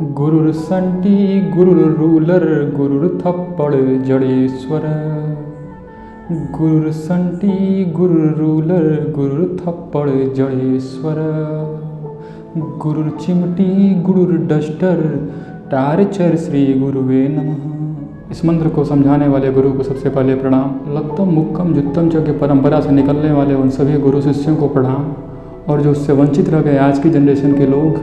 गुरुर संटी गुरुर ruler गुरुर थप्पड़ जड़ेश्वर। गुरुर संटी गुरुर ruler गुरुर थप्पड़ जड़ेश्वर। गुरुर चिमटी गुरुर डस्टर टार्चर श्री गुरुवे नमः। इस मंत्र को समझाने वाले गुरु को सबसे पहले प्रणाम। लत्तम मुक्कम जुत्तम च की परंपरा से निकलने वाले उन सभी गुरु शिष्यों को प्रणाम। और जो उससे वंचित रह गए आज की जनरेशन के लोग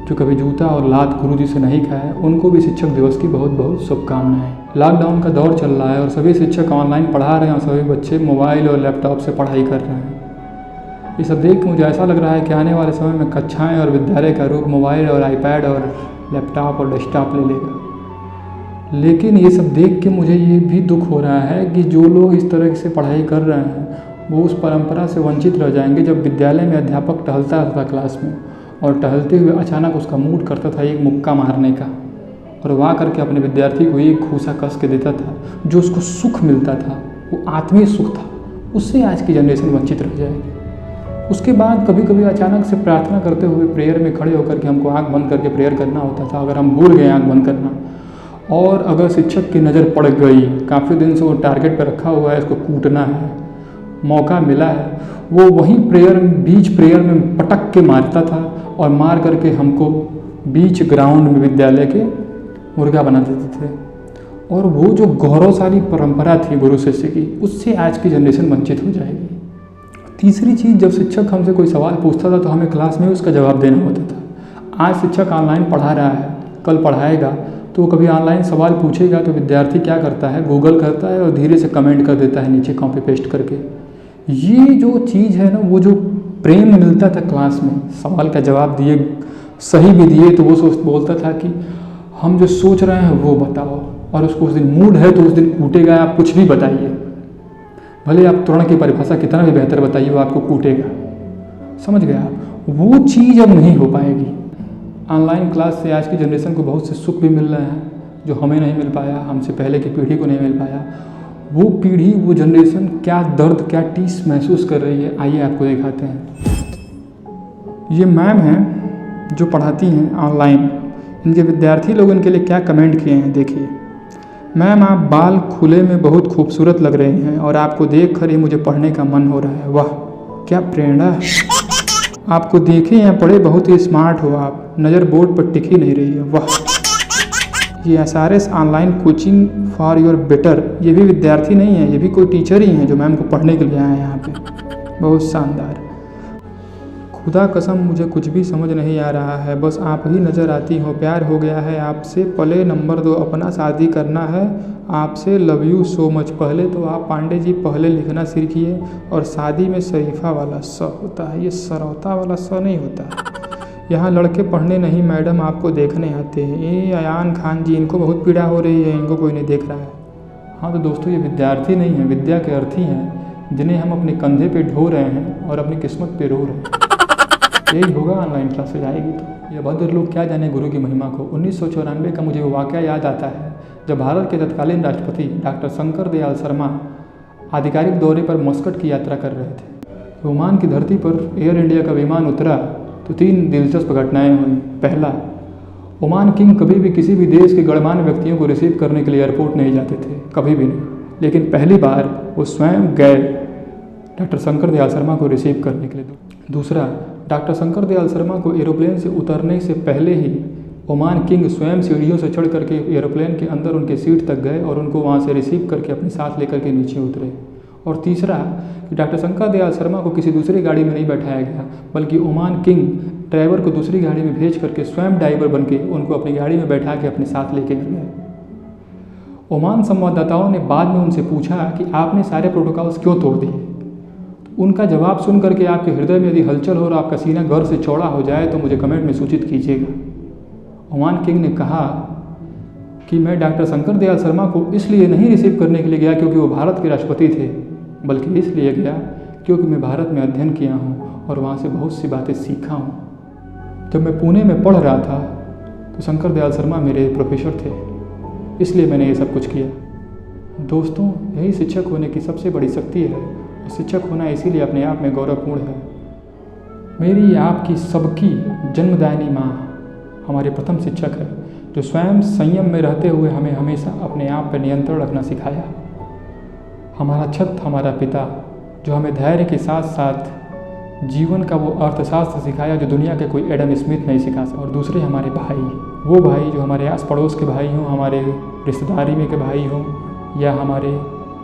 जो कभी जूता और लात गुरुजी से नहीं खाए, उनको भी शिक्षक दिवस की बहुत बहुत शुभकामनाएं। लॉकडाउन का दौर चल रहा है और सभी शिक्षक ऑनलाइन पढ़ा रहे हैं और सभी बच्चे मोबाइल और लैपटॉप से पढ़ाई कर रहे हैं। ये सब देख के मुझे ऐसा लग रहा है कि आने वाले समय में कक्षाएं और विद्यालय का रूप मोबाइल और आईपैड और लैपटॉप और डेस्कटॉप ले लेगा। लेकिन ये सब देख के मुझे ये भी दुख हो रहा है कि जो लोग इस तरह से पढ़ाई कर रहे हैं वो उस परंपरा से वंचित रह जाएंगे। जब विद्यालय में अध्यापक टहलता था क्लास में और टहलते हुए अचानक उसका मूड करता था एक मुक्का मारने का, और वहाँ करके अपने विद्यार्थी को एक घूसा कस के देता था, जो उसको सुख मिलता था वो आत्मीय सुख था, उससे आज की जनरेशन वंचित रह जाएगी। उसके बाद कभी कभी अचानक से प्रार्थना करते हुए प्रेयर में खड़े होकर के हमको आँख बंद करके प्रेयर करना होता था। अगर हम भूल गए आँख बंद करना और अगर शिक्षक की नज़र पड़ गई, काफ़ी दिन से वो टारगेट पर रखा हुआ है, इसको कूटना है, मौका मिला है, वो वहीं बीच प्रेयर में पटक के मारता था और मार करके हमको बीच ग्राउंड में विद्यालय के मुर्गा बना देते थे। और वो जो गौरवशाली परंपरा थी गुरु शिष्य की, उससे आज की जनरेशन वंचित हो जाएगी। तीसरी चीज़, जब शिक्षक हमसे कोई सवाल पूछता था तो हमें क्लास में उसका जवाब देना होता था। आज शिक्षक ऑनलाइन पढ़ा रहा है, कल पढ़ाएगा तो वो कभी ऑनलाइन सवाल पूछेगा तो विद्यार्थी क्या करता है, गूगल करता है और धीरे से कमेंट कर देता है नीचे कॉपी पेस्ट करके। ये जो चीज़ है ना, वो जो प्रेम मिलता था क्लास में, सवाल का जवाब दिए, सही भी दिए तो वो बोलता था कि हम जो सोच रहे हैं वो बताओ, और उसको उस दिन मूड है तो उस दिन कूटेगा। आप कुछ भी बताइए, भले आप तुरंत की परिभाषा कितना भी बेहतर बताइए, वो आपको कूटेगा। समझ गए आप? वो चीज़ अब नहीं हो पाएगी। ऑनलाइन क्लास से आज की जनरेशन को बहुत से सुख भी मिल रहे हैं जो हमें नहीं मिल पाया, हमसे पहले की पीढ़ी को नहीं मिल पाया। वो पीढ़ी, वो जनरेशन क्या दर्द, क्या टीस महसूस कर रही है, आइए आपको दिखाते हैं। ये मैम हैं जो पढ़ाती हैं ऑनलाइन, इनके विद्यार्थी लोग इनके लिए क्या कमेंट किए हैं देखिए। मैम, आप बाल खुले में बहुत खूबसूरत लग रहे हैं और आपको देख कर ही मुझे पढ़ने का मन हो रहा है। वाह, क्या प्रेरणा है। आपको देखे या पढ़े बहुत ही स्मार्ट हो आप, नज़र बोर्ड पर टिक ही नहीं रही है। वाह, ये SRS online coaching for your better, ये भी विद्यार्थी नहीं है, ये भी कोई टीचर ही हैं जो मैम को पढ़ने के लिए आए हैं यहाँ पे। बहुत शानदार। खुदा कसम मुझे कुछ भी समझ नहीं आ रहा है, बस आप ही नज़र आती हो। प्यार हो गया है आपसे, पले नंबर 2 अपना, शादी करना है आपसे, लव यू सो मच। पहले तो आप पांडे जी पहले लिखना सीखिए, और शादी में शरीफा वाला स होता है, ये सरौता वाला स नहीं होता। यहाँ लड़के पढ़ने नहीं मैडम आपको देखने आते हैं। ये अयान खान जी, इनको बहुत पीड़ा हो रही है, इनको कोई नहीं देख रहा है। हाँ तो दोस्तों, ये विद्यार्थी नहीं है, विद्या के अर्थी हैं, जिन्हें हम अपने कंधे पे ढो रहे हैं और अपनी किस्मत पे रो रहे हैं। यही होगा ऑनलाइन क्लासेज आएगी तो। ये भद्र लोग क्या जाने गुरु की महिमा को। 1994 का मुझे वो वाक़या याद आता है जब भारत के तत्कालीन राष्ट्रपति डॉक्टर शंकर दयाल शर्मा आधिकारिक दौरे पर मस्कट की यात्रा कर रहे थे। ओमान की धरती पर एयर इंडिया का विमान उतरा तो 3 दिलचस्प घटनाएं हुई। पहला, ओमान किंग कभी भी किसी भी देश के गणमान्य व्यक्तियों को रिसीव करने के लिए एयरपोर्ट नहीं जाते थे, कभी भी नहीं। लेकिन पहली बार वो स्वयं गए डॉक्टर शंकर दयाल शर्मा को रिसीव करने के लिए। दूसरा, डॉक्टर शंकर दयाल शर्मा को एरोप्लेन से उतरने से पहले ही ओमान किंग स्वयं सीढ़ियों से चढ़ करके एरोप्लेन के अंदर उनके सीट तक गए और उनको वहाँ से रिसीव करके अपने साथ लेकर के नीचे उतरे। और तीसरा कि डॉक्टर शंकर दयाल शर्मा को किसी दूसरी गाड़ी में नहीं बैठाया गया, बल्कि ओमान किंग ड्राइवर को दूसरी गाड़ी में भेज करके स्वयं ड्राइवर बन के उनको अपनी गाड़ी में बैठा के अपने साथ लेके गए। ओमान संवाददाताओं ने बाद में उनसे पूछा कि आपने सारे प्रोटोकॉल्स क्यों तोड़ दिए। उनका जवाब सुन करके आपके हृदय में यदि हलचल हो और आपका सीना गर्व से चौड़ा हो जाए तो मुझे कमेंट में सूचित कीजिएगा। ओमान किंग ने कहा कि मैं डॉक्टर शंकर दयाल शर्मा को इसलिए नहीं रिसीव करने के लिए गया क्योंकि वो भारत के राष्ट्रपति थे, बल्कि इसलिए गया क्योंकि मैं भारत में अध्ययन किया हूँ और वहाँ से बहुत सी बातें सीखा हूँ। जब मैं पुणे में पढ़ रहा था तो शंकर दयाल शर्मा मेरे प्रोफेसर थे, इसलिए मैंने ये सब कुछ किया। दोस्तों, यही शिक्षक होने की सबसे बड़ी शक्ति है। शिक्षक होना इसीलिए अपने आप में गौरवपूर्ण है। मेरी आपकी सबकी जन्मदायिनी माँ हमारे प्रथम शिक्षक है। जो स्वयं संयम में रहते हुए हमें हमेशा अपने आप पर नियंत्रण रखना सिखाया। हमारा छत, हमारा पिता, जो हमें धैर्य के साथ साथ जीवन का वो अर्थशास्त्र सिखाया जो दुनिया के कोई एडम स्मिथ नहीं सिखा सकता। और दूसरे हमारे भाई, वो भाई जो हमारे आस पड़ोस के भाई हों, हमारे रिश्तेदारी में के भाई हों या हमारे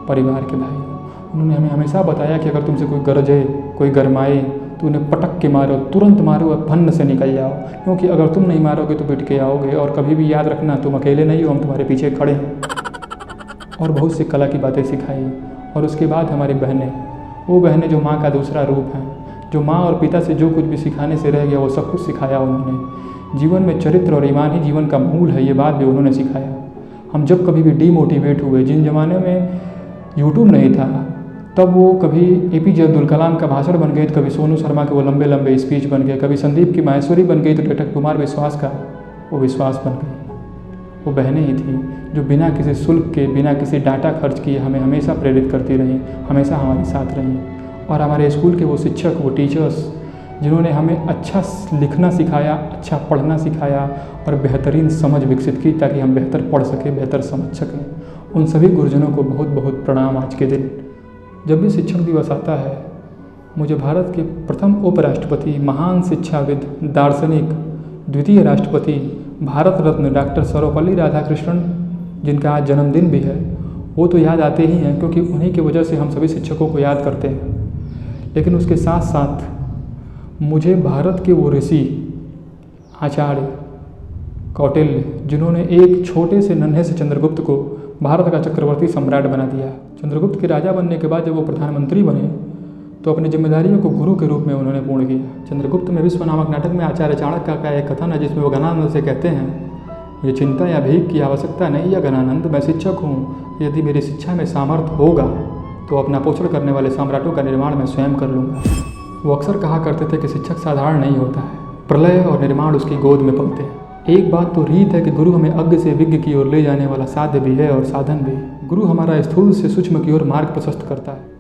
परिवार के भाई हों, उन्होंने हमें हमेशा बताया कि अगर तुमसे कोई गरजे, कोई गरमाए तो उन्हें पटक के मारो, तुरंत मारो और फन्न से निकल जाओ, क्योंकि अगर तुम नहीं मारोगे तो पिट के आओगे। और कभी भी याद रखना, तुम अकेले नहीं हो, हम तुम्हारे पीछे खड़े हैं। और बहुत सी कला की बातें सिखाई। और उसके बाद हमारी बहनें, वो बहनें जो माँ का दूसरा रूप हैं, जो माँ और पिता से जो कुछ भी सिखाने से रह गया वो सब कुछ सिखाया उन्होंने। जीवन में चरित्र और ईमान ही जीवन का मूल है, ये बात भी उन्होंने सिखाया। हम जब कभी भी डीमोटिवेट हुए, जिन ज़माने में यूट्यूब नहीं था, तब वो कभी एपीजे अब्दुल कलाम का भाषण बन गए तो कभी सोनू शर्मा के वो लंबे लंबे स्पीच बन गए, कभी संदीप की माहेश्वरी बन गई तो डॉक्टर कुमार विश्वास का वो विश्वास बन गई। वो बहनें ही थी जो बिना किसी शुल्क के, बिना किसी डाटा खर्च किए हमें हमेशा प्रेरित करती रहीं, हमेशा हमारे साथ रहीं। और हमारे स्कूल के वो शिक्षक, वो टीचर्स, जिन्होंने हमें अच्छा लिखना सिखाया, अच्छा पढ़ना सिखाया और बेहतरीन समझ विकसित की ताकि हम बेहतर पढ़ सकें, बेहतर समझ सकें, उन सभी गुरुजनों को बहुत बहुत प्रणाम। आज के दिन जब भी शिक्षक दिवस आता है, मुझे भारत के प्रथम उपराष्ट्रपति, महान शिक्षाविद, दार्शनिक, द्वितीय राष्ट्रपति, भारत रत्न डॉक्टर सर्वपल्ली राधाकृष्णन, जिनका आज जन्मदिन भी है, वो तो याद आते ही हैं, क्योंकि उन्हीं की वजह से हम सभी शिक्षकों को याद करते हैं। लेकिन उसके साथ साथ मुझे भारत के वो ऋषि आचार्य कौटिल्य, जिन्होंने एक छोटे से नन्हे से चंद्रगुप्त को भारत का चक्रवर्ती सम्राट बना दिया। चंद्रगुप्त के राजा बनने के बाद जब वो प्रधानमंत्री बने तो अपनी जिम्मेदारियों को गुरु के रूप में उन्होंने पूर्ण किया। चंद्रगुप्त में विश्व नामक नाटक में आचार्य चाणक्य का एक कथन है जिसमें वो गणानंद से कहते हैं, मुझे चिंता या भीख की आवश्यकता नहीं है गणानंद, मैं शिक्षक हूँ। यदि मेरी शिक्षा में सामर्थ्य होगा तो अपना पोषण करने वाले सम्राटों का निर्माण मैं स्वयं कर लूँगा। वो अक्सर कहा करते थे कि शिक्षक साधारण नहीं होता है, प्रलय और निर्माण उसकी गोद में पलते हैं। एक बात तो रीत है कि गुरु हमें अज्ञ से विज्ञ की ओर ले जाने वाला साध्य भी है और साधन भी। गुरु हमारा स्थूल से सूक्ष्म की ओर मार्ग प्रशस्त करता है।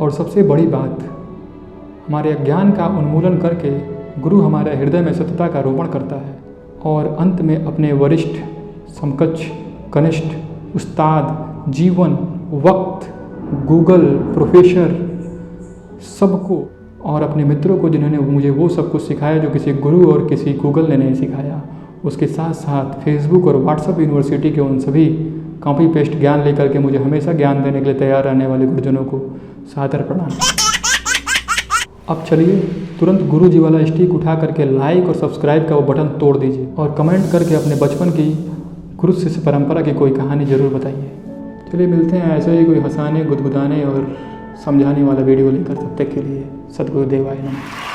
और सबसे बड़ी बात, हमारे अज्ञान का उन्मूलन करके गुरु हमारे हृदय में सत्यता का रोपण करता है। और अंत में अपने वरिष्ठ, समकक्ष, कनिष्ठ, उस्ताद, जीवन, वक्त, गूगल, प्रोफेसर, सबको और अपने मित्रों को, जिन्होंने मुझे वो सब कुछ सिखाया जो किसी गुरु और किसी गूगल ने नहीं सिखाया, उसके साथ साथ फेसबुक और व्हाट्सएप यूनिवर्सिटी के उन सभी कॉपी पेस्ट ज्ञान लेकर के मुझे हमेशा ज्ञान देने के लिए तैयार रहने वाले गुरुजनों को सादर प्रणाम। अब चलिए तुरंत गुरु जी वाला स्टिक उठा करके लाइक और सब्सक्राइब का वो बटन तोड़ दीजिए और कमेंट करके अपने बचपन की गुरु शिष्य परंपरा की कोई कहानी ज़रूर बताइए। चलिए मिलते हैं ऐसे ही कोई हंसाने, गुदगुदाने और समझाने वाला वीडियो लेकर। तब तक के लिए सद्गुरुदेवाय नमः।